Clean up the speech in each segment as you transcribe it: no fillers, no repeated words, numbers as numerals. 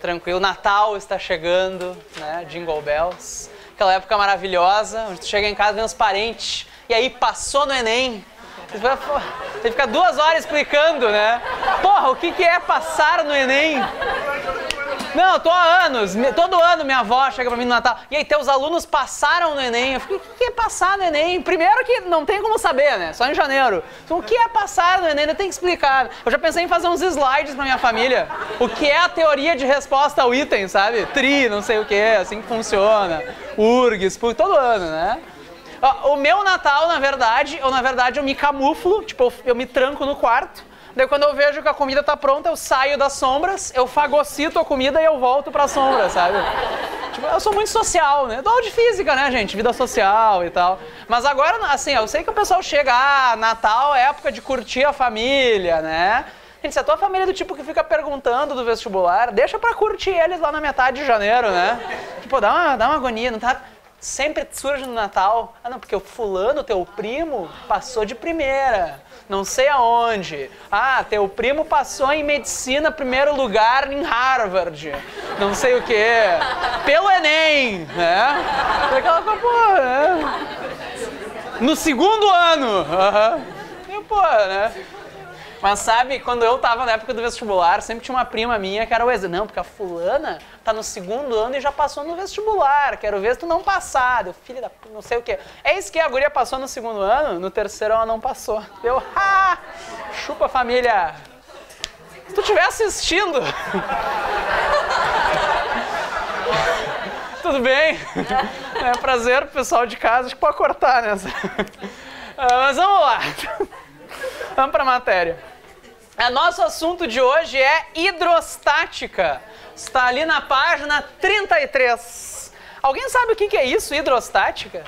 Tranquilo. Natal está chegando, né? Jingle Bells. Aquela época maravilhosa, onde tu chega em casa e vê uns parentes. E aí, passou no Enem. Você fica 2 horas explicando, né? Porra, o que é passar no Enem? Não, eu tô há anos, todo ano minha avó chega pra mim no Natal. E aí, teus alunos passaram no Enem. Eu fico, o que é passar no Enem? Primeiro que não tem como saber, né? Só em janeiro. Então, o que é passar no Enem? Ainda tem que explicar. Eu já pensei em fazer uns slides pra minha família. O que é a teoria de resposta ao item, sabe? Tri, não sei o que, assim que funciona. URGS, todo ano, né? O meu Natal, na verdade, eu me camuflo, tipo, eu me tranco no quarto. Daí quando eu vejo que a comida tá pronta, eu saio das sombras, eu fagocito a comida e eu volto pra sombra, sabe? Tipo, eu sou muito social, né? Dou aula de física, né, gente? Vida social e tal. Mas agora, assim, eu sei que o pessoal chega, Natal é época de curtir a família, né? Gente, se a tua família é do tipo que fica perguntando do vestibular, deixa pra curtir eles lá na metade de janeiro, né? Tipo, dá uma agonia, não tá... Sempre surge no Natal, não, porque o fulano, teu primo, passou de primeira, não sei aonde. Teu primo passou em medicina, primeiro lugar em Harvard, não sei o quê, pelo Enem, né? Aquela porra, né? No segundo ano, porra, né? Mas sabe, quando eu tava na época do vestibular, sempre tinha uma prima minha que era o exemplo. Não, porque a fulana tá no segundo ano e já passou no vestibular. Quero ver se tu não passar. Deu, filho da p... não sei o quê. É isso que a guria passou no segundo ano, no terceiro ela não passou. Deu, chupa família. Se tu estiver assistindo... Tudo bem? É prazer pro pessoal de casa, acho que pode cortar nessa. Mas vamos lá. Vamos pra matéria. Nosso assunto de hoje é hidrostática. Está ali na página 33. Alguém sabe o que é isso, hidrostática?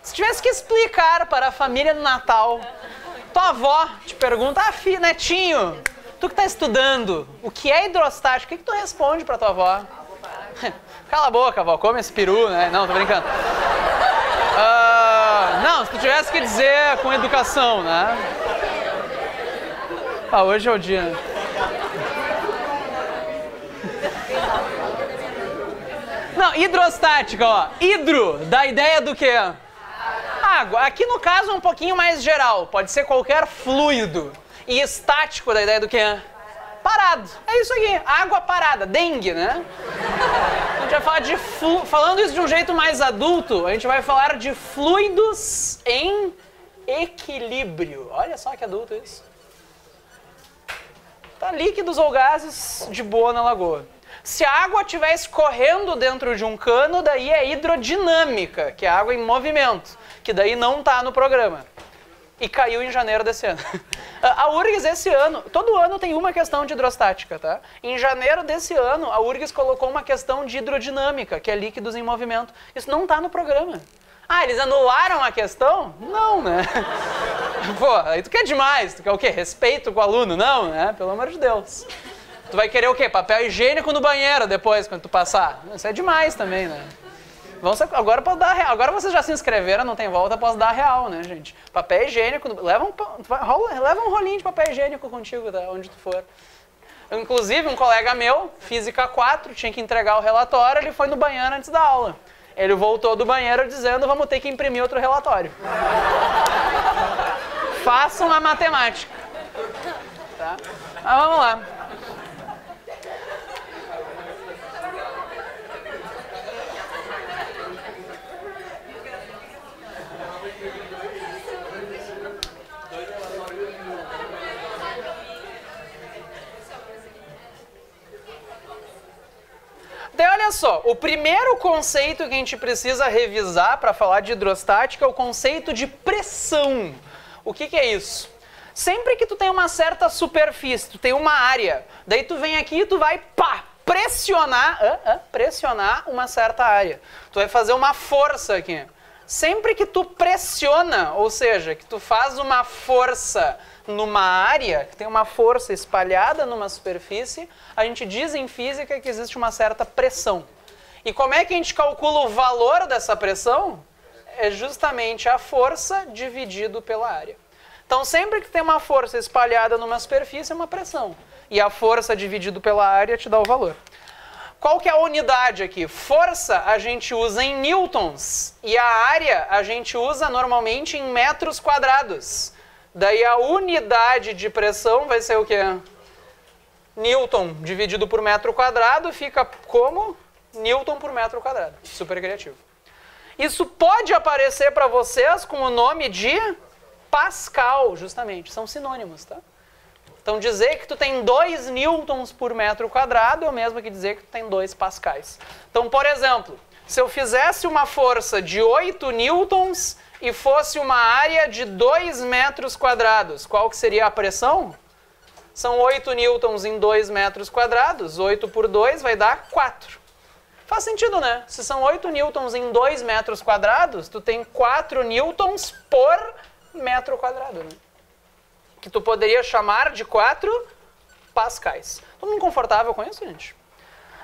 Se tivesse que explicar para a família no Natal, tua avó te pergunta, netinho, tu que está estudando, o que é hidrostática? O que tu responde para tua avó? Cala a boca, avó, come esse peru, né? Não, tô brincando. Não, se tu tivesse que dizer com educação, né? Hoje é o dia, né? Não, hidrostática, ó. Hidro, dá ideia do quê? Água. Aqui no caso é um pouquinho mais geral. Pode ser qualquer fluido. E estático, dá ideia do quê? Parado. É isso aqui. Água parada. Dengue, né? A gente vai falar de... Falando isso de um jeito mais adulto, a gente vai falar de fluidos em equilíbrio. Olha só que adulto isso. Tá, líquidos ou gases de boa na lagoa. Se a água estiver escorrendo dentro de um cano, daí é hidrodinâmica, que é água em movimento, que daí não tá no programa. E caiu em janeiro desse ano. A URGS esse ano, todo ano tem uma questão de hidrostática, tá? Em janeiro desse ano, a URGS colocou uma questão de hidrodinâmica, que é líquidos em movimento. Isso não tá no programa. Eles anularam a questão? Não, né? Pô, aí tu quer demais. Tu quer o quê? Respeito com o aluno? Não, né? Pelo amor de Deus. Tu vai querer o quê? Papel higiênico no banheiro depois, quando tu passar. Isso é demais também, né? Agora posso dar real. Agora vocês já se inscreveram, não tem volta, posso dar real, né, gente? Papel higiênico... Leva um rolinho de papel higiênico contigo, tá? Onde tu for. Inclusive, um colega meu, Física 4, tinha que entregar o relatório, ele foi no banheiro antes da aula. Ele voltou do banheiro dizendo, vamos ter que imprimir outro relatório. Façam a matemática. Tá? Mas vamos lá. Daí olha só, o primeiro conceito que a gente precisa revisar para falar de hidrostática é o conceito de pressão. O que é isso? Sempre que tu tem uma certa superfície, tu tem uma área, daí tu vem aqui e tu vai, pressionar uma certa área. Tu vai fazer uma força aqui. Sempre que tu pressiona, ou seja, que tu faz uma força numa área, que tem uma força espalhada numa superfície, a gente diz em física que existe uma certa pressão. E como é que a gente calcula o valor dessa pressão? É justamente a força dividido pela área. Então, sempre que tem uma força espalhada numa superfície, é uma pressão. E a força dividido pela área te dá o valor. Qual que é a unidade aqui? Força a gente usa em newtons e a área a gente usa normalmente em metros quadrados. Daí a unidade de pressão vai ser o quê? Newton dividido por metro quadrado fica como? Newton por metro quadrado. Super criativo. Isso pode aparecer para vocês com o nome de Pascal, justamente. São sinônimos, tá? Então dizer que tu tem 2 newtons por metro quadrado é o mesmo que dizer que tu tem 2 pascais. Então, por exemplo, se eu fizesse uma força de 8 newtons e fosse uma área de 2 metros quadrados, qual que seria a pressão? São 8 newtons em 2 metros quadrados, 8 por 2 vai dar 4. Faz sentido, né? Se são 8 newtons em 2 metros quadrados, tu tem 4 newtons por metro quadrado, né? Que tu poderia chamar de 4 pascais. Todo mundo confortável com isso, gente?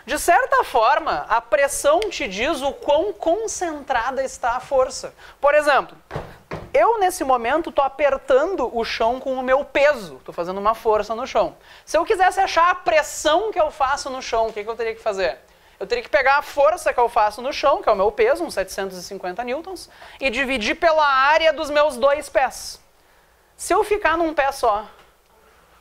De certa forma, a pressão te diz o quão concentrada está a força. Por exemplo, eu nesse momento estou apertando o chão com o meu peso. Estou fazendo uma força no chão. Se eu quisesse achar a pressão que eu faço no chão, o que eu teria que fazer? Eu teria que pegar a força que eu faço no chão, que é o meu peso, uns 750 newtons, e dividir pela área dos meus 2 pés. Se eu ficar num pé só,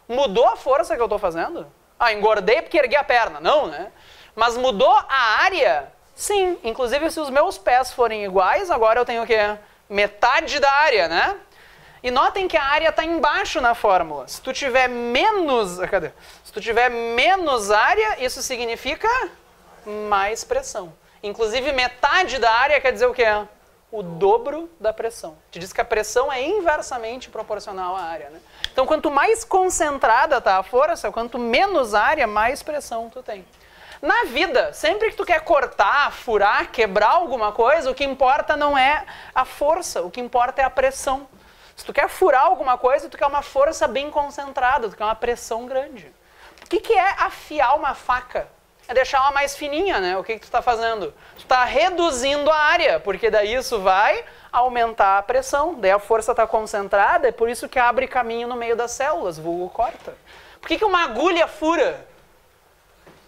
mudou a força que eu estou fazendo? Ah, engordei porque ergui a perna. Não, né? Mas mudou a área? Sim. Inclusive, se os meus pés forem iguais, agora eu tenho o quê? Metade da área, né? E notem que a área está embaixo na fórmula. Se tu tiver menos... Cadê? Se tu tiver menos área, isso significa mais pressão. Inclusive, metade da área quer dizer o quê? O dobro da pressão. Te diz que a pressão é inversamente proporcional à área, né? Então, quanto mais concentrada está a força, quanto menos área, mais pressão tu tem. Na vida, sempre que tu quer cortar, furar, quebrar alguma coisa, o que importa não é a força, o que importa é a pressão. Se tu quer furar alguma coisa, tu quer uma força bem concentrada, tu quer uma pressão grande. O que é afiar uma faca? É deixar ela mais fininha, né? O que tu está fazendo? Tu está reduzindo a área, porque daí isso vai aumentar a pressão. Daí a força está concentrada, é por isso que abre caminho no meio das células, vulgo corta. Por que uma agulha fura?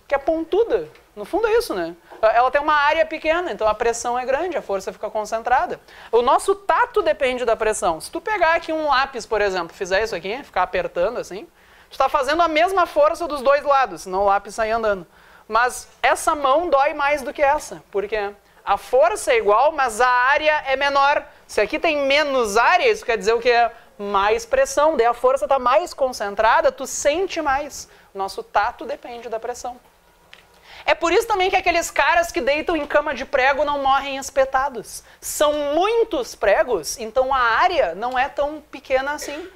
Que é pontuda. No fundo é isso, né? Ela tem uma área pequena, então a pressão é grande, a força fica concentrada. O nosso tato depende da pressão. Se tu pegar aqui um lápis, por exemplo, fizer isso aqui, ficar apertando assim, tu está fazendo a mesma força dos 2 lados, senão o lápis sai andando. Mas essa mão dói mais do que essa. Por quê? A força é igual, mas a área é menor. Se aqui tem menos área, isso quer dizer o quê? Mais pressão. Daí a força está mais concentrada, tu sente mais. Nosso tato depende da pressão. É por isso também que aqueles caras que deitam em cama de prego não morrem espetados. São muitos pregos, então a área não é tão pequena assim.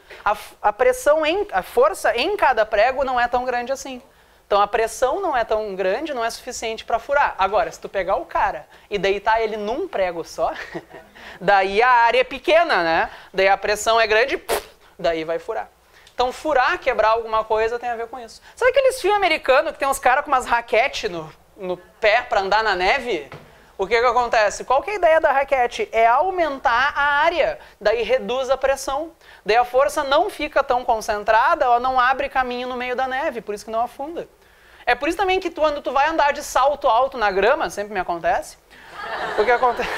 A pressão, a força em cada prego não é tão grande assim. Então a pressão não é tão grande, não é suficiente para furar. Agora, se tu pegar o cara e deitar ele num prego só, daí a área é pequena, né? Daí a pressão é grande, daí vai furar. Então furar, quebrar alguma coisa tem a ver com isso. Sabe aqueles filmes americanos que tem uns caras com umas raquete no pé para andar na neve? O que acontece? Qual que é a ideia da raquete? É aumentar a área, daí reduz a pressão. Daí a força não fica tão concentrada, ela não abre caminho no meio da neve, por isso que não afunda. É por isso também que quando tu vai andar de salto alto na grama, sempre me acontece, o que acontece?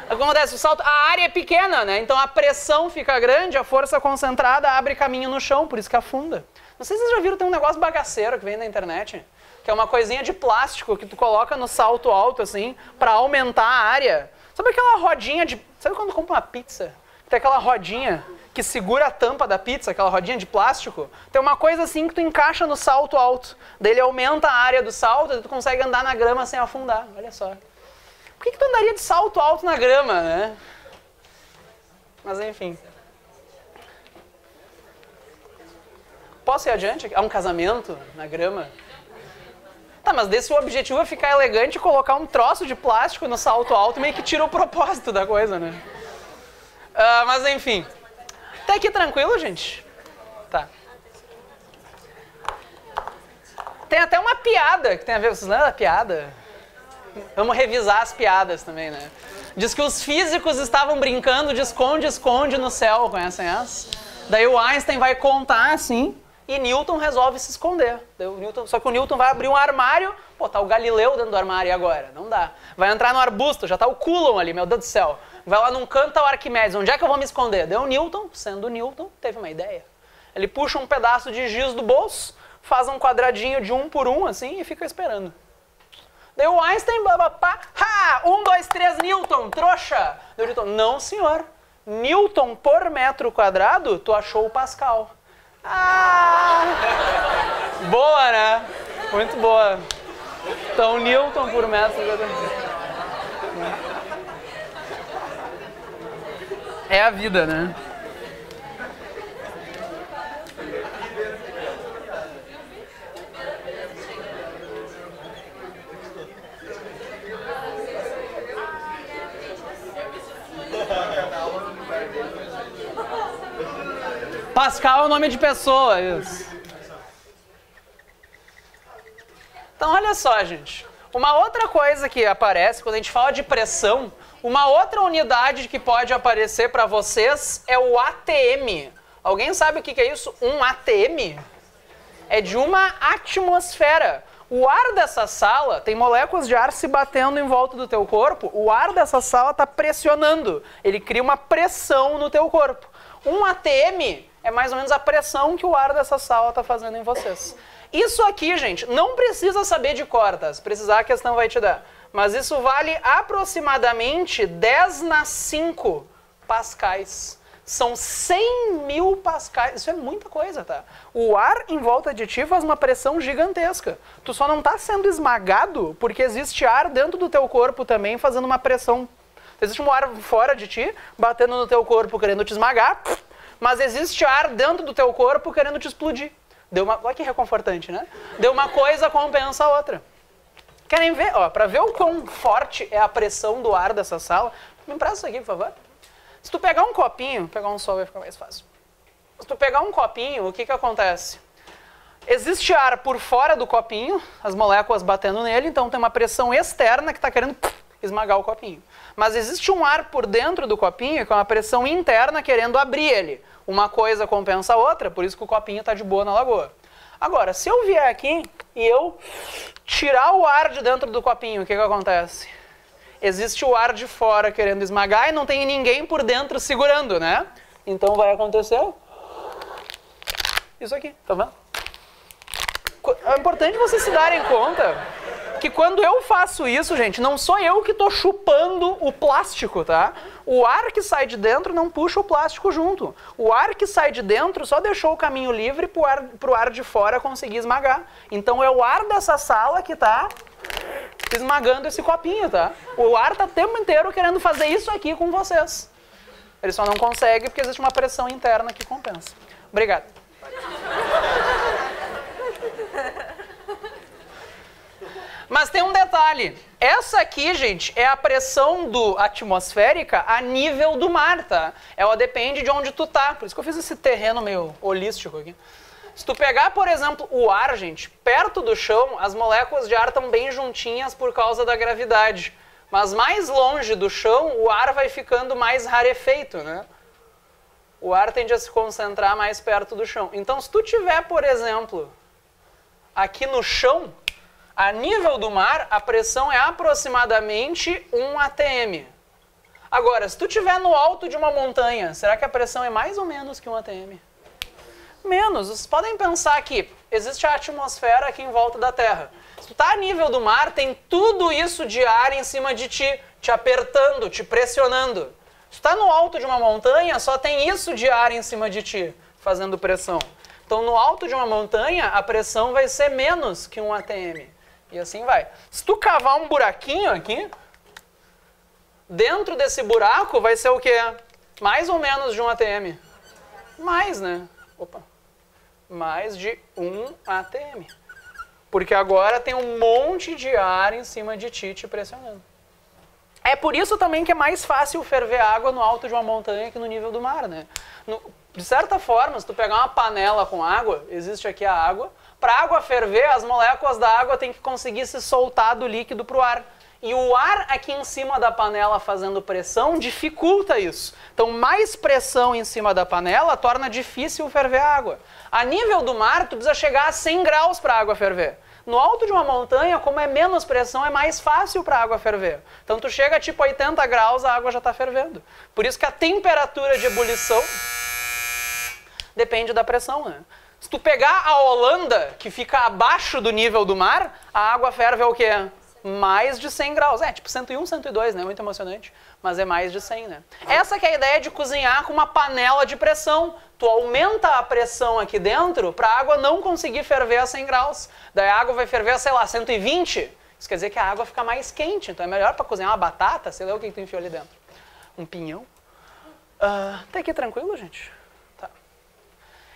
Acontece, o salto, a área é pequena, né? Então a pressão fica grande, a força concentrada abre caminho no chão, por isso que afunda. Não sei se vocês já viram, tem um negócio bagaceiro que vem da internet, que é uma coisinha de plástico que tu coloca no salto alto, assim, pra aumentar a área. Sabe aquela rodinha de... Sabe quando tu compra uma pizza? Tem aquela rodinha que segura a tampa da pizza, aquela rodinha de plástico. Tem uma coisa assim que tu encaixa no salto alto. Daí ele aumenta a área do salto e tu consegue andar na grama sem afundar. Olha só. Por que tu andaria de salto alto na grama, né? Mas enfim. Posso ir adiante? Há um casamento na grama? Tá, mas desse o objetivo é ficar elegante e colocar um troço de plástico no salto alto, meio que tira o propósito da coisa, né? Mas enfim. Até aqui tranquilo, gente? Tá. Tem até uma piada que tem a ver... Vocês lembram da piada? Vamos revisar as piadas também, né? Diz que os físicos estavam brincando de esconde-esconde no céu. Conhecem essa? Daí o Einstein vai contar assim... e Newton resolve se esconder. Só que o Newton vai abrir um armário, pô, tá o Galileu dentro do armário e agora? Não dá. Vai entrar no arbusto, já tá o Coulomb ali, meu Deus do céu. Vai lá num canto, tá o Arquimedes, onde é que eu vou me esconder? Daí o Newton, sendo o Newton, teve uma ideia. Ele puxa um pedaço de giz do bolso, faz um quadradinho de 1 por 1, assim, e fica esperando. Daí o Einstein, babapá, 1, 2, 3, Newton, trouxa. Daí o Newton, não senhor, Newton por metro quadrado, tu achou o Pascal. Boa, né? Muito boa. Então, Newton por metro quadrado. É a vida, né? Pascal é o nome de pessoa, isso. Então, olha só, gente. Uma outra coisa que aparece quando a gente fala de pressão, uma outra unidade que pode aparecer para vocês é o ATM. Alguém sabe o que é isso? Um ATM? É de uma atmosfera. O ar dessa sala, tem moléculas de ar se batendo em volta do teu corpo, o ar dessa sala está pressionando. Ele cria uma pressão no teu corpo. Um ATM é mais ou menos a pressão que o ar dessa sala está fazendo em vocês. Isso aqui, gente, não precisa saber de cor, tá? Se precisar, a questão vai te dar. Mas isso vale aproximadamente 10⁵ pascais. São 100.000 pascais. Isso é muita coisa, tá? O ar em volta de ti faz uma pressão gigantesca. Tu só não está sendo esmagado porque existe ar dentro do teu corpo também fazendo uma pressão. Existe um ar fora de ti, batendo no teu corpo, querendo te esmagar, mas existe ar dentro do teu corpo querendo te explodir. Olha que reconfortante, né? Deu uma coisa, compensa a outra. Querem ver? Ó, para ver o quão forte é a pressão do ar dessa sala, me empresta isso aqui, por favor. Se tu pegar um copinho, pegar um sol vai ficar mais fácil. Se tu pegar um copinho, o que acontece? Existe ar por fora do copinho, as moléculas batendo nele, então tem uma pressão externa que está querendo esmagar o copinho. Mas existe um ar por dentro do copinho, que é uma pressão interna querendo abrir ele. Uma coisa compensa a outra, por isso que o copinho está de boa na lagoa. Agora, se eu vier aqui e eu tirar o ar de dentro do copinho, o que acontece? Existe o ar de fora querendo esmagar e não tem ninguém por dentro segurando, né? Então vai acontecer isso aqui, tá vendo? É importante vocês se darem conta que quando eu faço isso, gente, não sou eu que estou chupando o plástico, tá? O ar que sai de dentro não puxa o plástico junto. O ar que sai de dentro só deixou o caminho livre pro ar de fora conseguir esmagar. Então é o ar dessa sala que está esmagando esse copinho, tá? O ar tá o tempo inteiro querendo fazer isso aqui com vocês. Ele só não consegue porque existe uma pressão interna que compensa. Obrigado. Mas tem um detalhe. Essa aqui, gente, é a pressão atmosférica a nível do mar, tá? Ela depende de onde tu tá. Por isso que eu fiz esse terreno meio holístico aqui. Se tu pegar, por exemplo, o ar, gente, perto do chão, as moléculas de ar estão bem juntinhas por causa da gravidade. Mas mais longe do chão, o ar vai ficando mais rarefeito, né? O ar tende a se concentrar mais perto do chão. Então, se tu tiver, por exemplo, aqui no chão, a nível do mar, a pressão é aproximadamente 1 atm. Agora, se tu estiver no alto de uma montanha, será que a pressão é mais ou menos que 1 atm? Menos. Vocês podem pensar que existe a atmosfera aqui em volta da Terra. Se tu está a nível do mar, tem tudo isso de ar em cima de ti, te apertando, te pressionando. Se tu está no alto de uma montanha, só tem isso de ar em cima de ti, fazendo pressão. Então, no alto de uma montanha, a pressão vai ser menos que 1 atm. E assim vai. Se tu cavar um buraquinho aqui, dentro desse buraco vai ser o quê? Mais ou menos de 1 atm. Mais, né? Opa. Mais de 1 atm. Porque agora tem um monte de ar em cima de ti te pressionando. É por isso também que é mais fácil ferver água no alto de uma montanha que no nível do mar, né? De certa forma, se tu pegar uma panela com água, existe aqui a água, para a água ferver, as moléculas da água têm que conseguir se soltar do líquido para o ar. E o ar aqui em cima da panela fazendo pressão dificulta isso. Então, mais pressão em cima da panela torna difícil ferver a água. A nível do mar, tu precisa chegar a 100 graus para a água ferver. No alto de uma montanha, como é menos pressão, é mais fácil para a água ferver. Então, tu chega a tipo 80 graus, a água já está fervendo. Por isso que a temperatura de ebulição depende da pressão, né? Se tu pegar a Holanda, que fica abaixo do nível do mar, a água ferve o quê? Mais de 100 graus. É, tipo 101, 102, né? Muito emocionante. Mas é mais de 100, né? Essa que é a ideia de cozinhar com uma panela de pressão. Tu aumenta a pressão aqui dentro para a água não conseguir ferver a 100 graus. Daí a água vai ferver a, sei lá, 120. Isso quer dizer que a água fica mais quente. Então é melhor para cozinhar uma batata, sei lá o que tu enfiou ali dentro. Um pinhão. Tá aqui tranquilo, gente? Tá.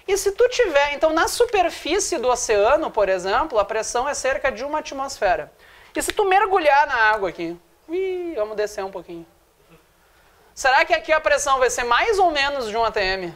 E se tu tiver, então na superfície do oceano, por exemplo, a pressão é cerca de 1 atmosfera. E se tu mergulhar na água aqui, vamos descer um pouquinho. Será que aqui a pressão vai ser mais ou menos de 1 atm?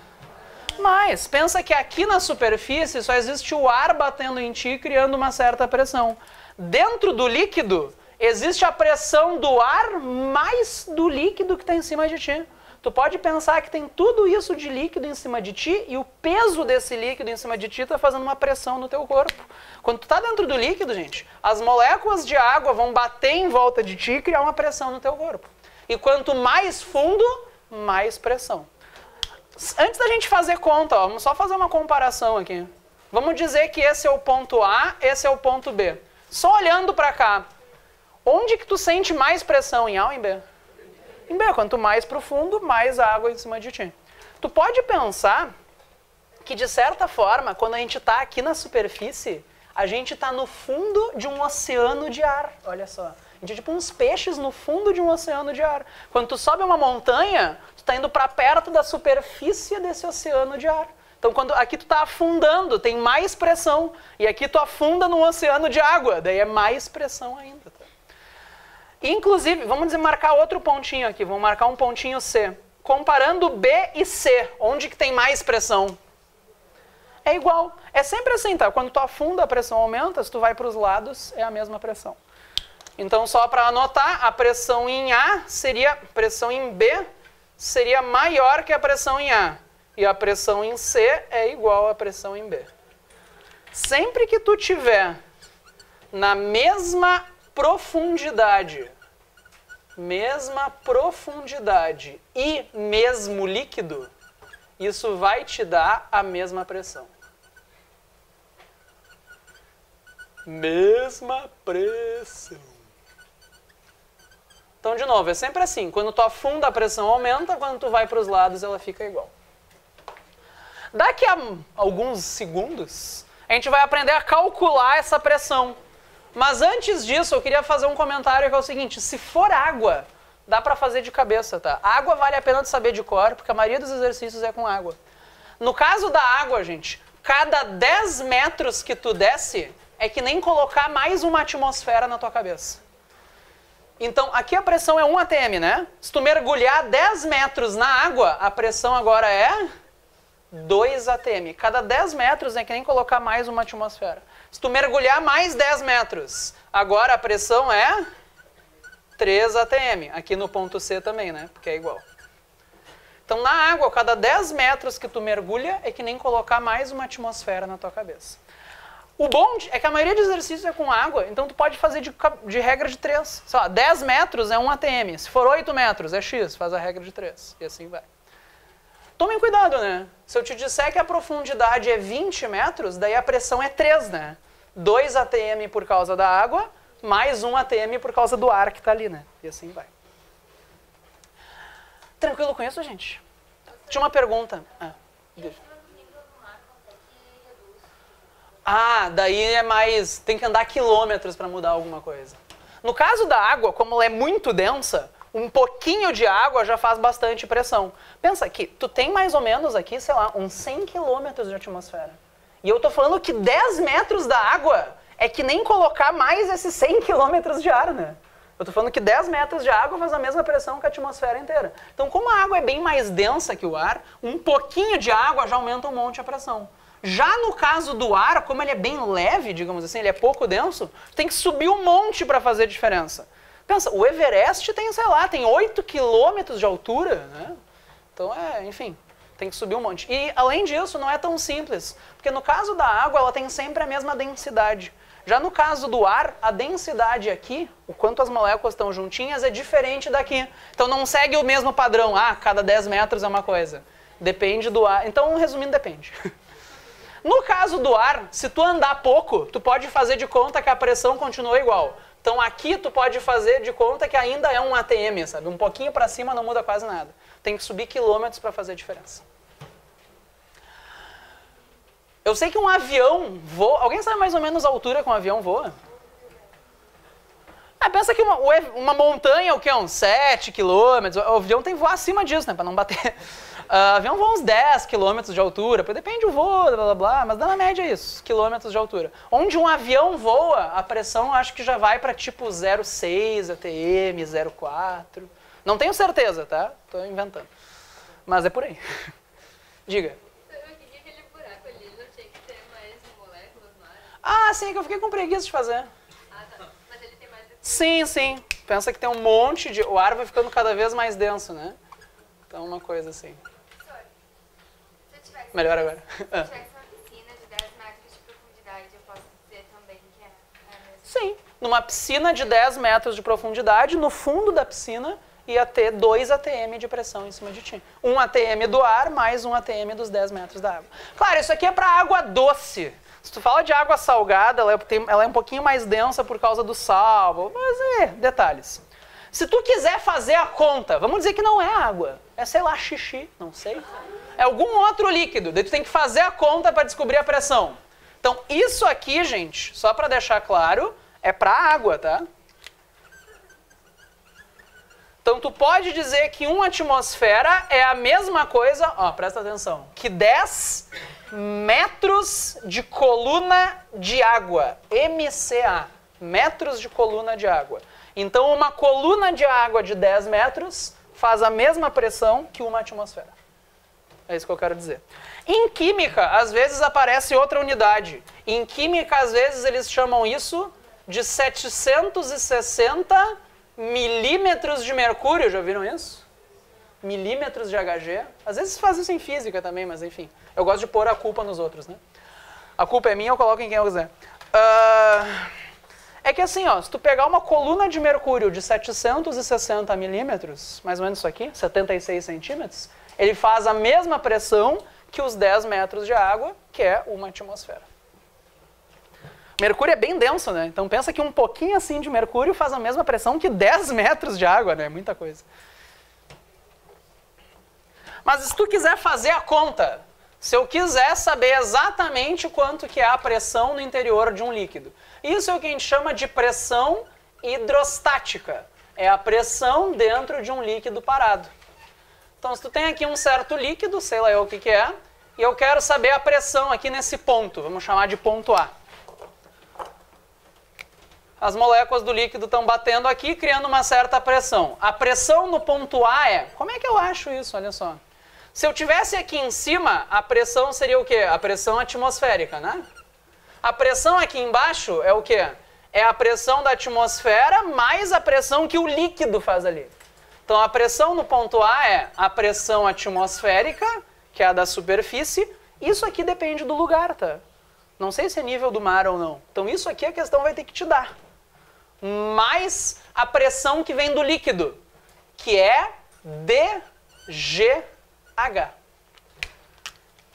Mas pensa que aqui na superfície só existe o ar batendo em ti, criando uma certa pressão. Dentro do líquido, existe a pressão do ar mais do líquido que está em cima de ti. Tu pode pensar que tem tudo isso de líquido em cima de ti e o peso desse líquido em cima de ti está fazendo uma pressão no teu corpo. Quando tu está dentro do líquido, gente, as moléculas de água vão bater em volta de ti e criar uma pressão no teu corpo. E quanto mais fundo, mais pressão. Antes da gente fazer conta, ó, vamos só fazer uma comparação aqui. Vamos dizer que esse é o ponto A, esse é o ponto B. Só olhando para cá, onde que tu sente mais pressão, em A ou em B? Em B, quanto mais profundo, mais água em cima de ti. Tu pode pensar que, de certa forma, quando a gente está aqui na superfície, a gente está no fundo de um oceano de ar. Olha só. A gente é tipo uns peixes no fundo de um oceano de ar. Quando tu sobe uma montanha, tu está indo para perto da superfície desse oceano de ar. Então, quando aqui tu está afundando, tem mais pressão. E aqui tu afunda num oceano de água, daí é mais pressão ainda. Tá? Inclusive, vamos marcar outro pontinho aqui, vamos marcar um pontinho C. Comparando B e C, onde que tem mais pressão? É igual. É sempre assim, tá? Quando tu afunda, a pressão aumenta, se tu vai para os lados, é a mesma pressão. Então, só para anotar, a pressão em A seria, pressão em B seria maior que a pressão em A. E a pressão em C é igual à pressão em B. Sempre que tu tiver na mesma profundidade e mesmo líquido, isso vai te dar a mesma pressão. Mesma pressão. Então, de novo, é sempre assim. Quando tu afunda, a pressão aumenta. Quando tu vai para os lados, ela fica igual. Daqui a alguns segundos, a gente vai aprender a calcular essa pressão. Mas antes disso, eu queria fazer um comentário que é o seguinte. Se for água, dá para fazer de cabeça, tá? Água vale a pena de saber de cor, porque a maioria dos exercícios é com água. No caso da água, gente, cada 10 metros que tu desce, é que nem colocar mais uma atmosfera na tua cabeça. Então, aqui a pressão é 1 atm, né? Se tu mergulhar 10 metros na água, a pressão agora é 2 atm. Cada 10 metros é que nem colocar mais uma atmosfera. Se tu mergulhar mais 10 metros, agora a pressão é 3 atm. Aqui no ponto C também, né? Porque é igual. Então, na água, cada 10 metros que tu mergulha, é que nem colocar mais uma atmosfera na tua cabeça. O bom é que a maioria dos exercícios é com água, então tu pode fazer de regra de 3. Sei lá, 10 metros é 1 atm. Se for 8 metros, é X, faz a regra de 3. E assim vai. Tomem cuidado, né? Se eu te disser que a profundidade é 20 metros, daí a pressão é 3, né? 2 atm por causa da água, mais 1 atm por causa do ar que está ali, né? E assim vai. Tranquilo com isso, gente? Tinha uma pergunta. Daí é mais... Tem que andar quilômetros para mudar alguma coisa. No caso da água, como ela é muito densa, um pouquinho de água já faz bastante pressão. Pensa que tu tem mais ou menos aqui, sei lá, uns 100 quilômetros de atmosfera. E eu tô falando que 10 metros da água é que nem colocar mais esses 100 quilômetros de ar, né? Eu tô falando que 10 metros de água faz a mesma pressão que a atmosfera inteira. Então, como a água é bem mais densa que o ar, um pouquinho de água já aumenta um monte a pressão. Já no caso do ar, como ele é bem leve, digamos assim, ele é pouco denso, tem que subir um monte para fazer diferença. Pensa, o Everest tem, sei lá, tem 8 quilômetros de altura, né? Então, enfim, tem que subir um monte. E, além disso, não é tão simples, porque no caso da água, ela tem sempre a mesma densidade. Já no caso do ar, a densidade aqui, o quanto as moléculas estão juntinhas, é diferente daqui. Então, não segue o mesmo padrão, cada 10 metros é uma coisa. Depende do ar. Então, resumindo, depende. No caso do ar, se tu andar pouco, tu pode fazer de conta que a pressão continua igual. Então aqui tu pode fazer de conta que ainda é um ATM, sabe? Um pouquinho para cima não muda quase nada. Tem que subir quilômetros para fazer a diferença. Eu sei que um avião voa... Alguém sabe mais ou menos a altura que um avião voa? Pensa que uma montanha, o quê? Uns 7 quilômetros. O avião tem que voar acima disso, né? Para não bater... O avião voa uns 10 quilômetros de altura, depende do voo, blá, blá, blá, mas dá na média isso, quilômetros de altura. Onde um avião voa, a pressão acho que já vai para tipo 0,6 ATM, 0,4. Não tenho certeza, tá? Tô inventando. Mas é por aí. Diga. Aquele buraco ali não tinha que ter mais moléculas no ar? Sim, é que eu fiquei com preguiça de fazer. Tá. Mas ele tem mais... Sim. Pensa que tem um monte de... O ar vai ficando cada vez mais denso, né? Então, uma coisa assim. Melhor agora. Se eu tivesse uma piscina de 10 metros de profundidade, eu posso dizer também que é a mesma? Sim. Numa piscina de 10 metros de profundidade, no fundo da piscina ia ter 2 ATM de pressão em cima de ti. 1 ATM do ar mais 1 ATM dos 10 metros da água. Claro, isso aqui é para água doce. Se tu fala de água salgada, ela é um pouquinho mais densa por causa do sal, mas detalhes. Se tu quiser fazer a conta, vamos dizer que não é água, é, sei lá, xixi, não sei. É algum outro líquido, daí tu tem que fazer a conta para descobrir a pressão. Então, isso aqui, gente, só para deixar claro, é para água, tá? Então, tu pode dizer que 1 atmosfera é a mesma coisa, presta atenção, que 10 metros de coluna de água, MCA, metros de coluna de água. Então, uma coluna de água de 10 metros faz a mesma pressão que 1 atmosfera. É isso que eu quero dizer. Em química, às vezes aparece outra unidade. Em química, às vezes, eles chamam isso de 760 milímetros de mercúrio. Já viram isso? Milímetros de Hg. Às vezes faz isso em física também, mas enfim. Eu gosto de pôr a culpa nos outros, né? A culpa é minha, eu coloco em quem eu quiser. É que assim, se tu pegar uma coluna de mercúrio de 760 milímetros, mais ou menos isso aqui, 76 centímetros, ele faz a mesma pressão que os 10 metros de água, que é 1 atmosfera. Mercúrio é bem denso, né? Então pensa que um pouquinho assim de mercúrio faz a mesma pressão que 10 metros de água, né? Muita coisa. Mas se tu quiser fazer a conta, se eu quiser saber exatamente quanto que é a pressão no interior de um líquido, isso é o que a gente chama de pressão hidrostática. É a pressão dentro de um líquido parado. Então, se tu tem aqui um certo líquido, sei lá eu o que é, e eu quero saber a pressão aqui nesse ponto, vamos chamar de ponto A. As moléculas do líquido estão batendo aqui, criando uma certa pressão. A pressão no ponto A é... Como é que eu acho isso? Olha só. Se eu tivesse aqui em cima, a pressão seria o quê? A pressão atmosférica, né? A pressão aqui embaixo é o quê? É a pressão da atmosfera mais a pressão que o líquido faz ali. Então, a pressão no ponto A é a pressão atmosférica, que é a da superfície. Isso aqui depende do lugar, tá? Não sei se é nível do mar ou não. Então, isso aqui a questão vai ter que te dar. Mais a pressão que vem do líquido, que é dGH.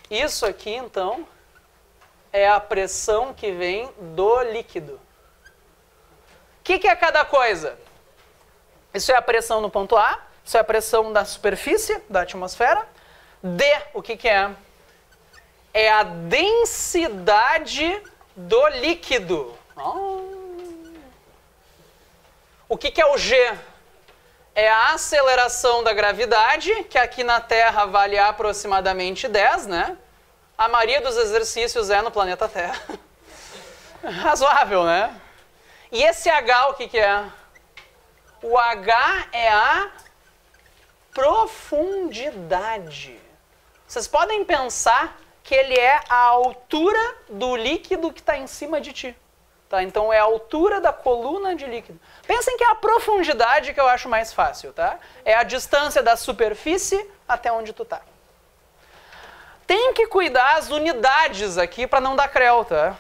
Isso aqui, então, é a pressão que vem do líquido. O que é cada coisa? Isso é a pressão no ponto A, isso é a pressão da superfície, da atmosfera. D, o que é? É a densidade do líquido. O que é o G? É a aceleração da gravidade, que aqui na Terra vale aproximadamente 10, né? A maioria dos exercícios é no planeta Terra. Razoável, né? E esse H, o que é? O H é a profundidade. Vocês podem pensar que ele é a altura do líquido que está em cima de ti. Tá? Então é a altura da coluna de líquido. Pensem que é a profundidade que eu acho mais fácil, tá? É a distância da superfície até onde tu tá. Tem que cuidar as unidades aqui para não dar creu, tá?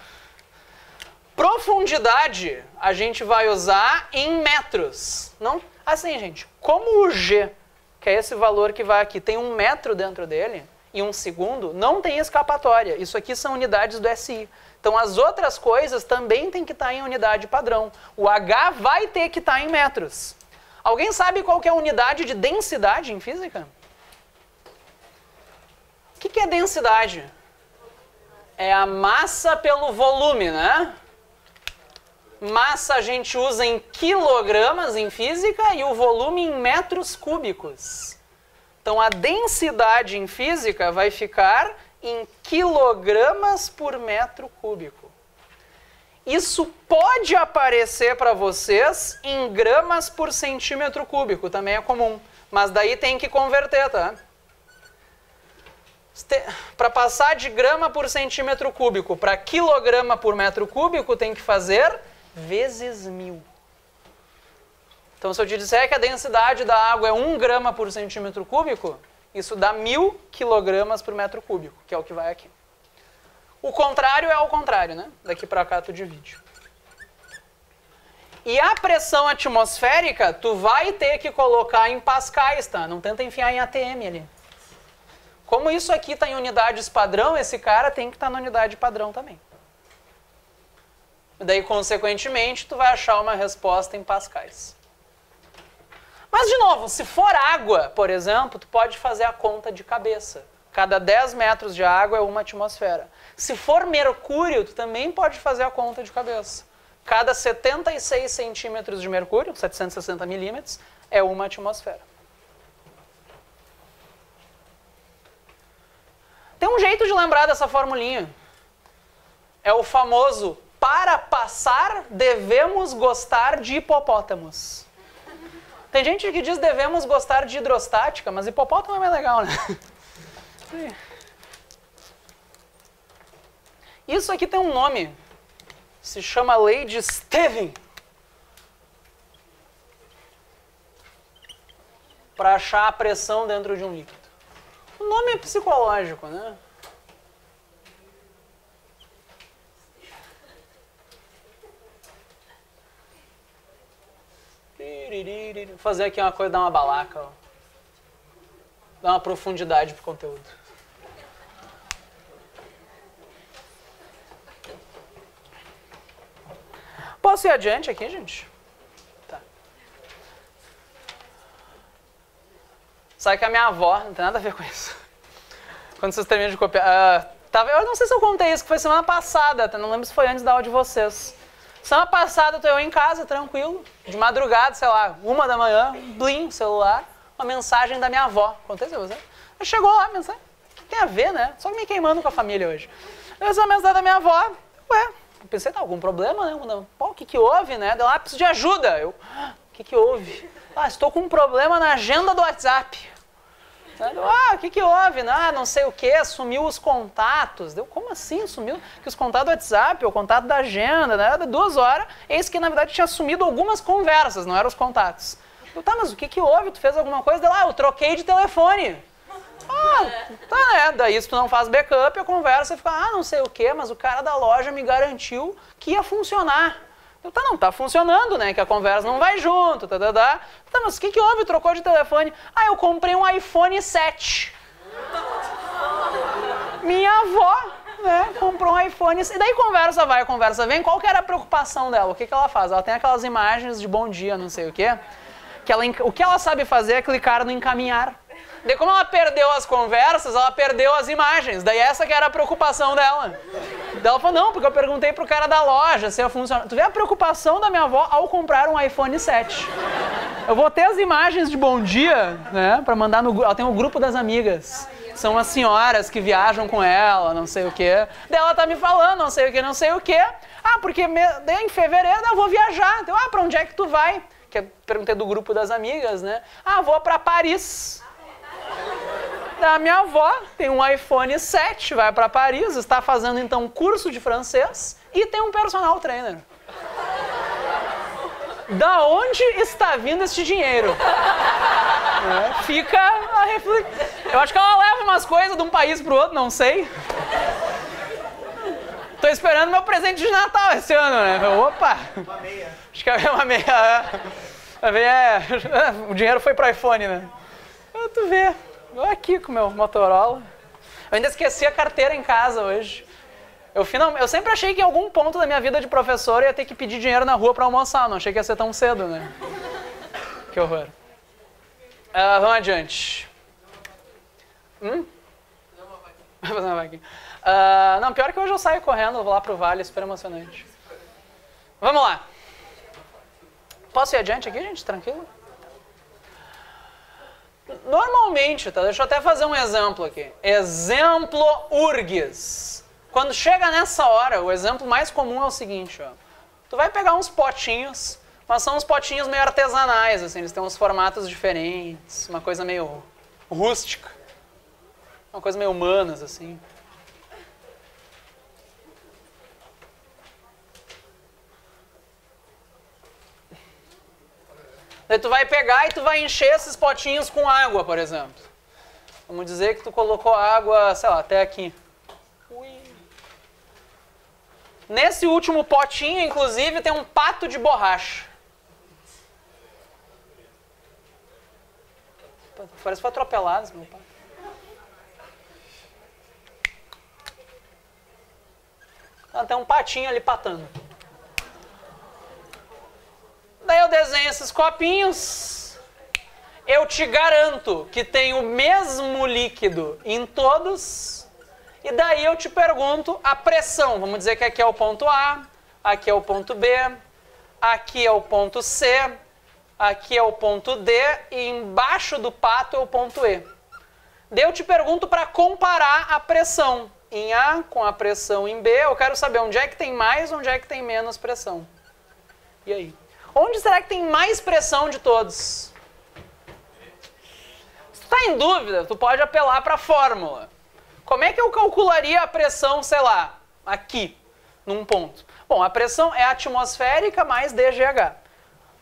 Profundidade a gente vai usar em metros. Não, assim, gente, como o G, que é esse valor que vai aqui, tem 1 metro dentro dele, e 1 segundo, não tem escapatória. Isso aqui são unidades do SI. Então as outras coisas também tem que estar em unidade padrão. O H vai ter que estar em metros. Alguém sabe qual que é a unidade de densidade em física? O que é densidade? É a massa pelo volume, né? Massa a gente usa em quilogramas em física e o volume em metros cúbicos. Então a densidade em física vai ficar em quilogramas por metro cúbico. Isso pode aparecer para vocês em gramas por centímetro cúbico, também é comum. Mas daí tem que converter, tá? Para passar de grama por centímetro cúbico para quilograma por metro cúbico, tem que fazer vezes 1000. Então, se eu te disser que a densidade da água é 1 grama por centímetro cúbico, isso dá 1000 quilogramas por metro cúbico, que é o que vai aqui. O contrário é ao contrário, né? Daqui para cá tu divide. E a pressão atmosférica, tu vai ter que colocar em pascais, tá? Não tenta enfiar em ATM ali. Como isso aqui está em unidades padrão, esse cara tem que estar na unidade padrão também. Daí, consequentemente, tu vai achar uma resposta em pascais. Mas, de novo, se for água, por exemplo, tu pode fazer a conta de cabeça. Cada 10 metros de água é 1 atmosfera. Se for mercúrio, tu também pode fazer a conta de cabeça. Cada 76 centímetros de mercúrio, 760 milímetros, é 1 atmosfera. Tem um jeito de lembrar dessa formulinha. É o famoso, para passar, devemos gostar de hipopótamos. Tem gente que diz devemos gostar de hidrostática, mas hipopótamo é mais legal, né? Isso aqui tem um nome. Se chama lei de Stevin. Para achar a pressão dentro de um líquido. O nome é psicológico, né? Vou fazer aqui uma coisa, dar uma balaca, ó. Dar uma profundidade pro conteúdo. Posso ir adiante aqui, gente? Tá. Sabe que a minha avó, não tem nada a ver com isso. Quando vocês terminam de copiar... eu não sei se eu contei isso, que foi semana passada, não lembro se foi antes da aula de vocês. Semana passada, eu em casa, tranquilo, de madrugada, sei lá, 1 da manhã, blim, celular, uma mensagem da minha avó. Contei isso pra você? Chegou lá a mensagem, o que tem a ver, né? Só me queimando com a família hoje. Eu recebi a mensagem da minha avó, eu pensei, tá, algum problema, né? Pô, o que houve, né? Ela, preciso de ajuda. Eu, o que houve? Estou com um problema na agenda do WhatsApp. O que houve? Não sei o que, sumiu os contatos. Como assim sumiu? Que os contatos do WhatsApp, o contato da agenda, né? 2 horas, eis que na verdade tinha sumido algumas conversas, não eram os contatos. Tá, mas o que houve? Tu fez alguma coisa? Eu troquei de telefone. Tá, né? Daí se tu não faz backup, a conversa fica, não sei o que, mas o cara da loja me garantiu que ia funcionar. Tá, não, tá funcionando, né? Que a conversa não vai junto, Tá, mas o que houve? Trocou de telefone. Eu comprei um iPhone 7. Minha avó, né, comprou um iPhone. E daí conversa vai, conversa vem. Qual que era a preocupação dela? O que ela faz? Ela tem aquelas imagens de bom dia, não sei o quê. O que ela sabe fazer é clicar no encaminhar. Daí como ela perdeu as conversas, ela perdeu as imagens. Daí essa que era a preocupação dela. Daí ela falou, não, porque eu perguntei pro cara da loja se ia funcionar. Tu vê a preocupação da minha avó ao comprar um iPhone 7. Eu vou ter as imagens de bom dia, né, pra mandar no... Ela tem um grupo das amigas. São as senhoras que viajam com ela, não sei o quê. Daí ela tá me falando, não sei o quê. Porque em fevereiro eu vou viajar. Então, pra onde é que tu vai? Que eu perguntei do grupo das amigas, né? Vou pra Paris. A minha avó tem um iPhone 7, vai para Paris, está fazendo então curso de francês e tem um personal trainer. Da onde está vindo este dinheiro? Fica a reflexão. Eu acho que ela leva umas coisas de um país pro outro, não sei. Tô esperando meu presente de Natal esse ano, né? Opa! Uma meia. Acho que é uma meia. O dinheiro foi pro iPhone, né? Tu vê. Eu aqui com o meu Motorola. Eu ainda esqueci a carteira em casa hoje. Eu sempre achei que em algum ponto da minha vida de professor eu ia ter que pedir dinheiro na rua pra almoçar. Não achei que ia ser tão cedo, né? Que horror. Vamos adiante. Vou fazer uma vaquinha. Não, pior que hoje eu saio correndo, vou lá pro vale, super emocionante. Vamos lá. Posso ir adiante aqui, gente? Tranquilo? Normalmente, tá? Deixa eu até fazer um exemplo aqui. Exemplo URGS. Quando chega nessa hora, o exemplo mais comum é o seguinte, ó. Tu vai pegar uns potinhos, mas são uns potinhos meio artesanais, assim, eles têm uns formatos diferentes, uma coisa meio rústica, uma coisa meio humanas, assim. Daí tu vai pegar e tu vai encher esses potinhos com água, por exemplo. Vamos dizer que tu colocou água, sei lá, até aqui. Nesse último potinho, inclusive, tem um pato de borracha. Parece que foi atropelado esse meu pato. Tem um patinho ali patando. Daí eu desenho esses copinhos. Eu te garanto que tem o mesmo líquido em todos. E daí eu te pergunto a pressão. Vamos dizer que aqui é o ponto A, aqui é o ponto B, aqui é o ponto C, aqui é o ponto D e embaixo do pato é o ponto E. Daí eu te pergunto para comparar a pressão em A com a pressão em B. Eu quero saber onde é que tem mais, onde é que tem menos pressão. E aí? Onde será que tem mais pressão de todos? Se tu está em dúvida, tu pode apelar para a fórmula. Como é que eu calcularia a pressão, sei lá, aqui, num ponto? Bom, a pressão é atmosférica mais DGH.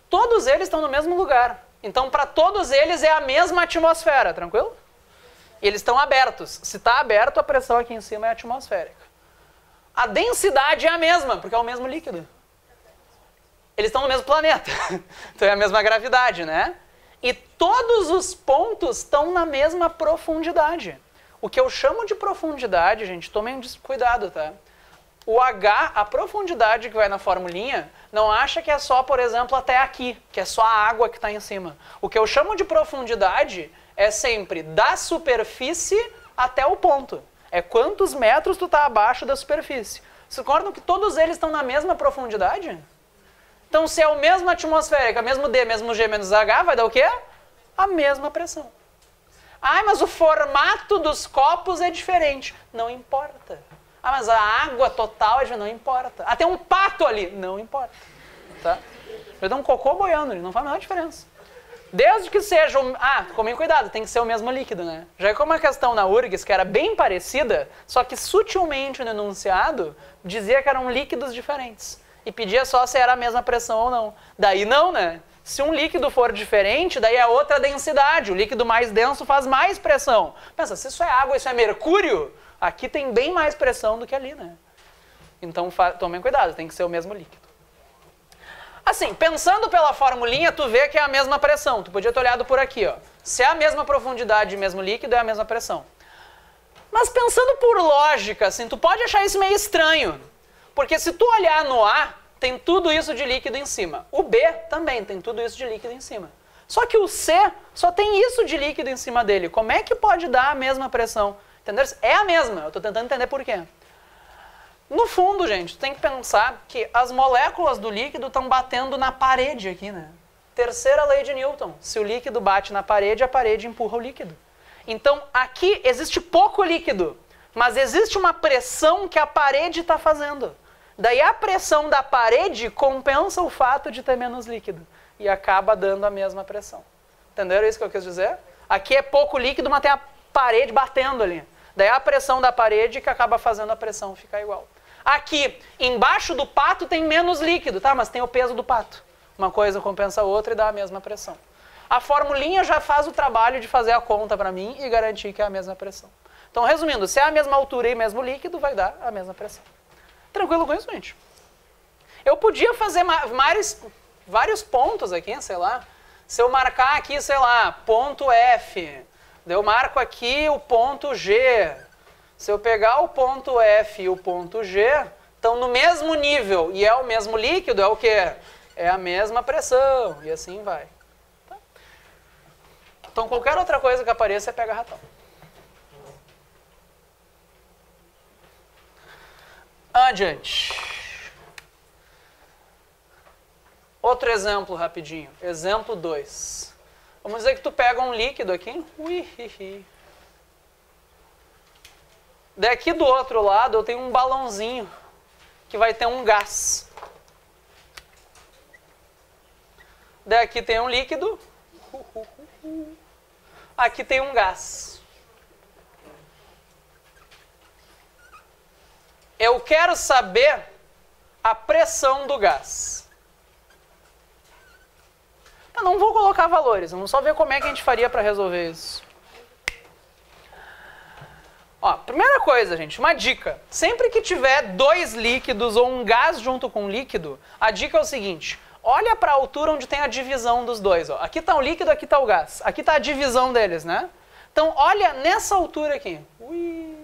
Todos eles estão no mesmo lugar. Então, para todos eles é a mesma atmosfera, tranquilo? E eles estão abertos. Se está aberto, a pressão aqui em cima é atmosférica. A densidade é a mesma, porque é o mesmo líquido. Eles estão no mesmo planeta. Então é a mesma gravidade, né? E todos os pontos estão na mesma profundidade. O que eu chamo de profundidade, gente, tomem cuidado, tá? O H, a profundidade que vai na formulinha, não acha que é só, por exemplo, até aqui, que é só a água que está em cima. O que eu chamo de profundidade é sempre da superfície até o ponto. É quantos metros tu está abaixo da superfície. Vocês concordam que todos eles estão na mesma profundidade? Então, se é o mesmo atmosférica, mesmo D, mesmo G, menos H, vai dar o quê? A mesma pressão. Ah, mas o formato dos copos é diferente. Não importa. Ah, mas a água total é diferente. Não importa. Ah, tem um pato ali. Não importa. Tá? Eu dou um cocô boiando, não faz a menor diferença. Desde que seja... tomem cuidado, tem que ser o mesmo líquido, né? Já é como a questão na URGS, que era bem parecida, só que sutilmente no enunciado dizia que eram líquidos diferentes. E pedia só se era a mesma pressão ou não. Daí não, né? Se um líquido for diferente, daí é outra densidade. O líquido mais denso faz mais pressão. Pensa, se isso é água, isso é mercúrio, aqui tem bem mais pressão do que ali, né? Então tomem cuidado, tem que ser o mesmo líquido. Assim, pensando pela formulinha, tu vê que é a mesma pressão. Tu podia ter olhado por aqui, ó. Se é a mesma profundidade e mesmo líquido, é a mesma pressão. Mas pensando por lógica, assim, tu pode achar isso meio estranho. Porque se tu olhar no A, tem tudo isso de líquido em cima. O B também tem tudo isso de líquido em cima. Só que o C só tem isso de líquido em cima dele. Como é que pode dar a mesma pressão? Entendeu? É a mesma. Eu estou tentando entender por quê. No fundo, gente, tu tem que pensar que as moléculas do líquido estão batendo na parede aqui, né? Terceira lei de Newton. Se o líquido bate na parede, a parede empurra o líquido. Então, aqui existe pouco líquido, mas existe uma pressão que a parede está fazendo. Daí a pressão da parede compensa o fato de ter menos líquido e acaba dando a mesma pressão. Entenderam isso que eu quis dizer? Aqui é pouco líquido, mas tem a parede batendo ali. Daí a pressão da parede que acaba fazendo a pressão ficar igual. Aqui, embaixo do pato tem menos líquido, tá? Mas tem o peso do pato. Uma coisa compensa a outra e dá a mesma pressão. A formulinha já faz o trabalho de fazer a conta para mim e garantir que é a mesma pressão. Então, resumindo, se é a mesma altura e mesmo líquido, vai dar a mesma pressão. Tranquilo com isso, gente? Eu podia fazer vários pontos aqui, sei lá. Se eu marcar aqui, sei lá, ponto F, eu marco aqui o ponto G. Se eu pegar o ponto F e o ponto G, estão no mesmo nível e é o mesmo líquido, é o quê? É a mesma pressão e assim vai. Tá? Então, qualquer outra coisa que apareça, você pega ratão. Adiante. Outro exemplo rapidinho. Exemplo 2. Vamos dizer que tu pega um líquido aqui. Daqui do outro lado eu tenho um balãozinho que vai ter um gás. Daqui tem um líquido. Aqui tem um gás. Eu quero saber a pressão do gás. Eu não vou colocar valores, vamos só ver como é que a gente faria para resolver isso. Ó, primeira coisa, gente, uma dica. Sempre que tiver dois líquidos ou um gás junto com um líquido, a dica é o seguinte. Olha para a altura onde tem a divisão dos dois. Ó. Aqui está o líquido, aqui está o gás. Aqui está a divisão deles, né? Então, olha nessa altura aqui. Ui.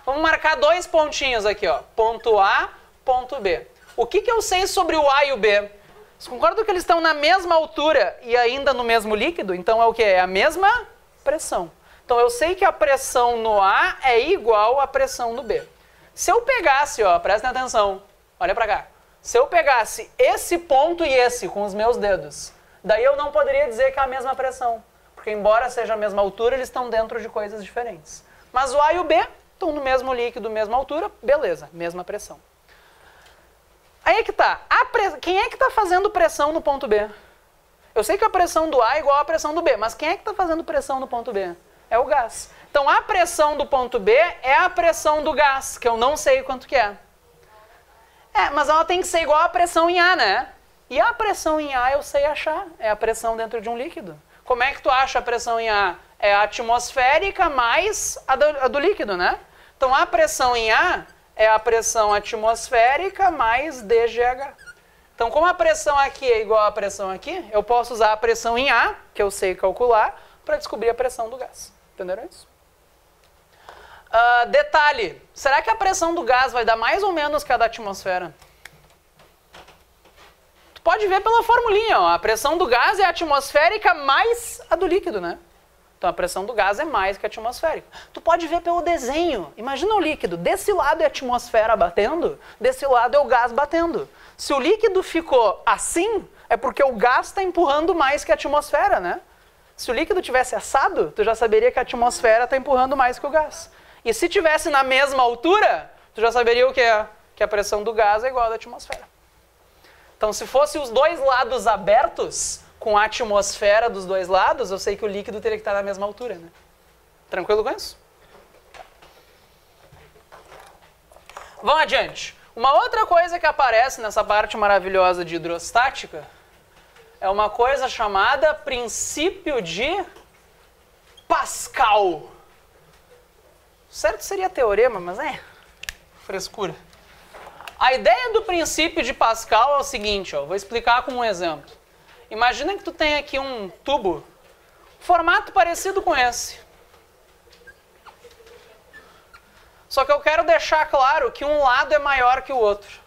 Vamos marcar dois pontinhos aqui, ó. Ponto A, ponto B. O que eu sei sobre o A e o B? Vocês concordam que eles estão na mesma altura e ainda no mesmo líquido? Então é o quê? É a mesma pressão. Então eu sei que a pressão no A é igual à pressão no B. Se eu pegasse, ó, prestem atenção, olha pra cá. Se eu pegasse esse ponto e esse com os meus dedos, daí eu não poderia dizer que é a mesma pressão. Porque embora seja a mesma altura, eles estão dentro de coisas diferentes. Mas o A e o B estão no mesmo líquido, mesma altura, beleza, mesma pressão. Aí é que tá. Quem é que está fazendo pressão no ponto B? Eu sei que a pressão do A é igual à pressão do B, mas quem é que está fazendo pressão no ponto B? É o gás. Então a pressão do ponto B é a pressão do gás, que eu não sei quanto que é. Mas ela tem que ser igual à pressão em A, né? E a pressão em A eu sei achar. É a pressão dentro de um líquido. Como é que tu acha a pressão em A? É a atmosférica mais a do líquido, né? Então a pressão em A é a pressão atmosférica mais DGH. Então, como a pressão aqui é igual à pressão aqui, eu posso usar a pressão em A, que eu sei calcular, para descobrir a pressão do gás. Entenderam isso? Detalhe, será que a pressão do gás vai dar mais ou menos que a da atmosfera? Tu pode ver pela formulinha, ó, a pressão do gás é a atmosférica mais a do líquido, né? Então a pressão do gás é mais que a atmosférica. Tu pode ver pelo desenho. Imagina o líquido. Desse lado é a atmosfera batendo, desse lado é o gás batendo. Se o líquido ficou assim, é porque o gás está empurrando mais que a atmosfera, né? Se o líquido tivesse assado, tu já saberia que a atmosfera está empurrando mais que o gás. E se tivesse na mesma altura, tu já saberia o que é? Que a pressão do gás é igual à da atmosfera. Então se fosse os dois lados abertos, com a atmosfera dos dois lados, eu sei que o líquido teria que estar na mesma altura, né? Tranquilo com isso? Vamos adiante. Uma outra coisa que aparece nessa parte maravilhosa de hidrostática é uma coisa chamada princípio de Pascal. Certo seria teorema, mas frescura. A ideia do princípio de Pascal é o seguinte, ó, vou explicar com um exemplo. Imagina que tu tem aqui um tubo, formato parecido com esse. Só que eu quero deixar claro que um lado é maior que o outro.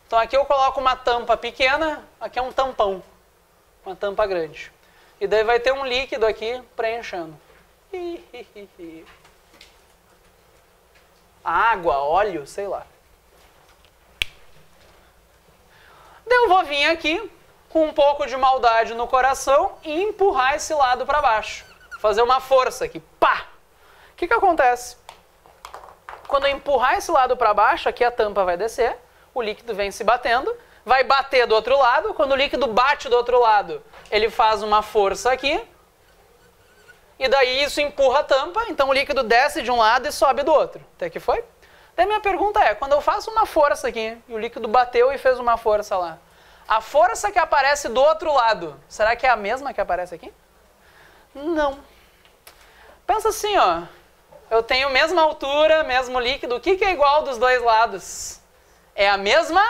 Então aqui eu coloco uma tampa pequena, aqui é um tampão, uma tampa grande. E daí vai ter um líquido aqui preenchendo. Água, óleo, sei lá. Daí eu vou vir aqui com um pouco de maldade no coração e empurrar esse lado para baixo. Fazer uma força aqui. Pá! O que acontece? Quando eu empurrar esse lado para baixo, aqui a tampa vai descer, o líquido vem se batendo, vai bater do outro lado. Quando o líquido bate do outro lado, ele faz uma força aqui. E daí isso empurra a tampa, então o líquido desce de um lado e sobe do outro. Até que foi? Daí minha pergunta é, quando eu faço uma força aqui, e o líquido bateu e fez uma força lá, A força que aparece do outro lado, será que é a mesma que aparece aqui? Não. Pensa assim, ó. Eu tenho mesma altura, mesmo líquido. O que é igual dos dois lados? É a mesma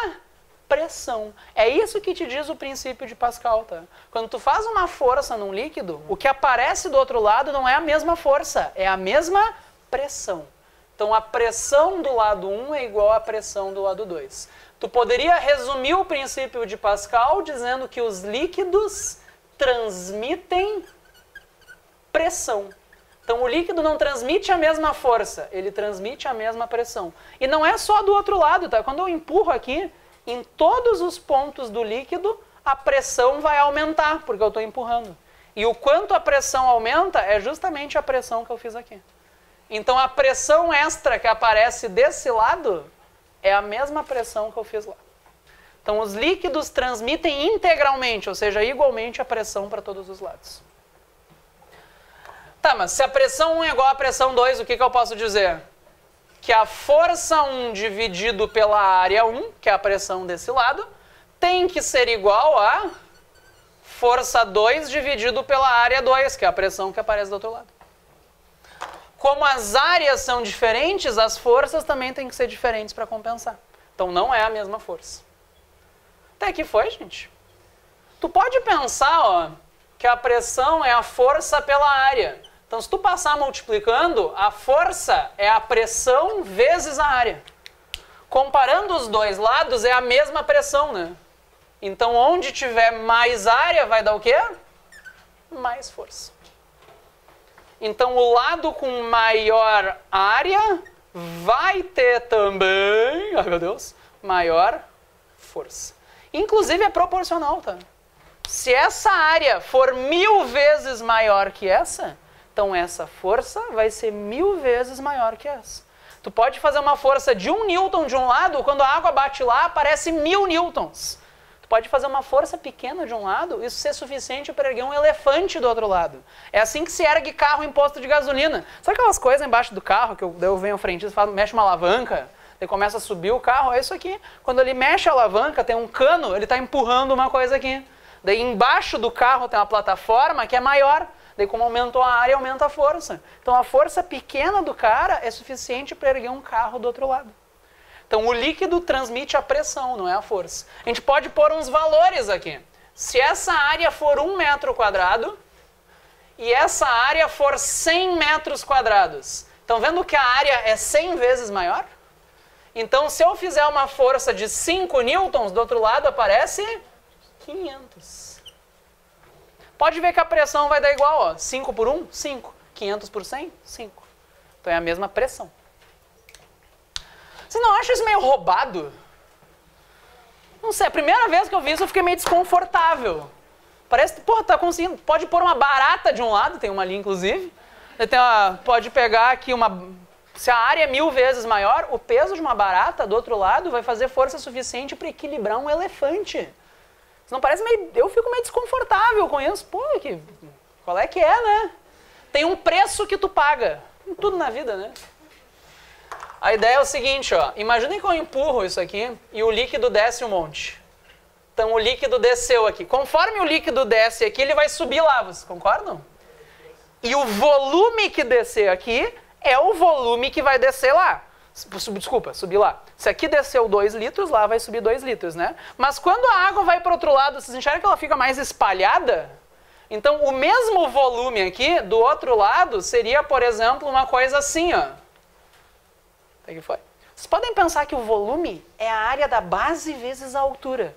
pressão. É isso que te diz o princípio de Pascal, tá? Quando tu faz uma força num líquido, o que aparece do outro lado não é a mesma força, é a mesma pressão. Então a pressão do lado 1 é igual à pressão do lado 2. Tu poderia resumir o princípio de Pascal dizendo que os líquidos transmitem pressão. Então o líquido não transmite a mesma força, ele transmite a mesma pressão. E não é só do outro lado, tá? Quando eu empurro aqui, em todos os pontos do líquido, a pressão vai aumentar, porque eu estou empurrando. E o quanto a pressão aumenta é justamente a pressão que eu fiz aqui. Então a pressão extra que aparece desse lado é a mesma pressão que eu fiz lá. Então os líquidos transmitem integralmente, ou seja, igualmente a pressão para todos os lados. Tá, mas se a pressão 1 é igual à pressão 2, o que eu posso dizer? Que a força 1 dividido pela área 1, que é a pressão desse lado, tem que ser igual a força 2 dividido pela área 2, que é a pressão que aparece do outro lado. Como as áreas são diferentes, as forças também têm que ser diferentes para compensar. Então não é a mesma força. Até aqui foi, gente. Tu pode pensar, ó, que a pressão é a força pela área. Então se tu passar multiplicando, a força é a pressão vezes a área. Comparando os dois lados é a mesma pressão, né? Então onde tiver mais área vai dar o quê? Mais força. Então o lado com maior área vai ter também, ai meu Deus, maior força. Inclusive é proporcional, tá? Se essa área for 1000 vezes maior que essa, então essa força vai ser 1000 vezes maior que essa. Tu pode fazer uma força de 1 newton de um lado, quando a água bate lá, aparece 1000 newtons. Tu pode fazer uma força pequena de um lado, isso ser suficiente para erguer um elefante do outro lado. É assim que se ergue carro em posto de gasolina. Sabe aquelas coisas embaixo do carro, que eu venho frentista e falo, mexe uma alavanca, ele começa a subir o carro, é isso aqui. Quando ele mexe a alavanca, tem um cano, ele está empurrando uma coisa aqui. Daí embaixo do carro tem uma plataforma que é maior. Daí como aumentou a área, aumenta a força. Então a força pequena do cara é suficiente para erguer um carro do outro lado. Então o líquido transmite a pressão, não é a força. A gente pode pôr uns valores aqui. Se essa área for 1 metro quadrado e essa área for 100 metros quadrados, estão vendo que a área é 100 vezes maior? Então se eu fizer uma força de 5 newtons, do outro lado aparece 500. Pode ver que a pressão vai dar igual, ó. 5 por 1, 5. 500 por 100, 5. Então é a mesma pressão. Você não acha isso meio roubado? Não sei, a primeira vez que eu vi isso eu fiquei meio desconfortável. Parece que, porra, tá conseguindo. Pode pôr uma barata de um lado, tem uma ali inclusive. Pode pegar aqui uma. Se a área é 1000 vezes maior, o peso de uma barata do outro lado vai fazer força suficiente para equilibrar um elefante. Isso não parece meio... Eu fico meio desconfortável com isso. Pô, qual é que é, né? Tem um preço que tu paga. Tudo na vida, né? A ideia é o seguinte, ó. Imaginem que eu empurro isso aqui e o líquido desce um monte. Então o líquido desceu aqui. Conforme o líquido desce aqui, ele vai subir lá. Vocês concordam? E o volume que descer aqui é o volume que vai descer lá. Desculpa, subir lá. Se aqui desceu 2 litros, lá vai subir 2 litros, né? Mas quando a água vai para o outro lado, vocês enxergam que ela fica mais espalhada? Então, o mesmo volume aqui, do outro lado, seria, por exemplo, uma coisa assim, ó. Aqui foi. Vocês podem pensar que o volume é a área da base vezes a altura.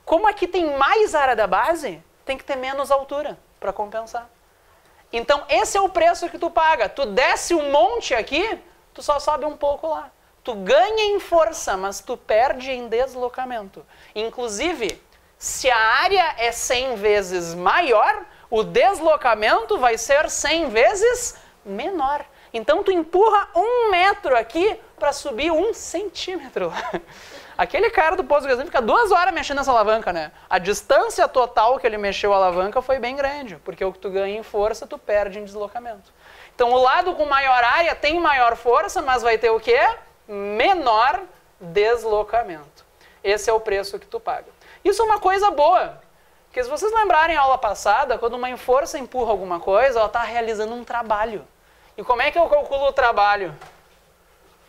Como aqui tem mais área da base, tem que ter menos altura para compensar. Então, esse é o preço que tu paga. Tu desce um monte aqui, tu só sobe um pouco lá. Tu ganha em força, mas tu perde em deslocamento. Inclusive, se a área é 100 vezes maior, o deslocamento vai ser 100 vezes menor. Então tu empurra 1 metro aqui para subir 1 centímetro. Aquele cara do posto de gasolina fica 2 horas mexendo nessa alavanca, né? A distância total que ele mexeu a alavanca foi bem grande, porque o que tu ganha em força, tu perde em deslocamento. Então o lado com maior área tem maior força, mas vai ter o quê? Menor deslocamento. Esse é o preço que tu paga. Isso é uma coisa boa. Porque se vocês lembrarem a aula passada, quando uma força empurra alguma coisa, ela está realizando um trabalho. E como é que eu calculo o trabalho?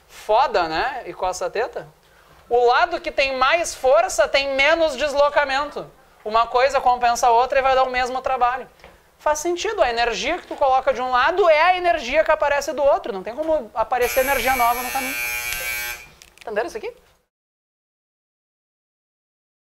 Foda, né? E coça a teta. O lado que tem mais força tem menos deslocamento. Uma coisa compensa a outra e vai dar o mesmo trabalho. Faz sentido, a energia que tu coloca de um lado é a energia que aparece do outro. Não tem como aparecer energia nova no caminho. Entenderam isso aqui?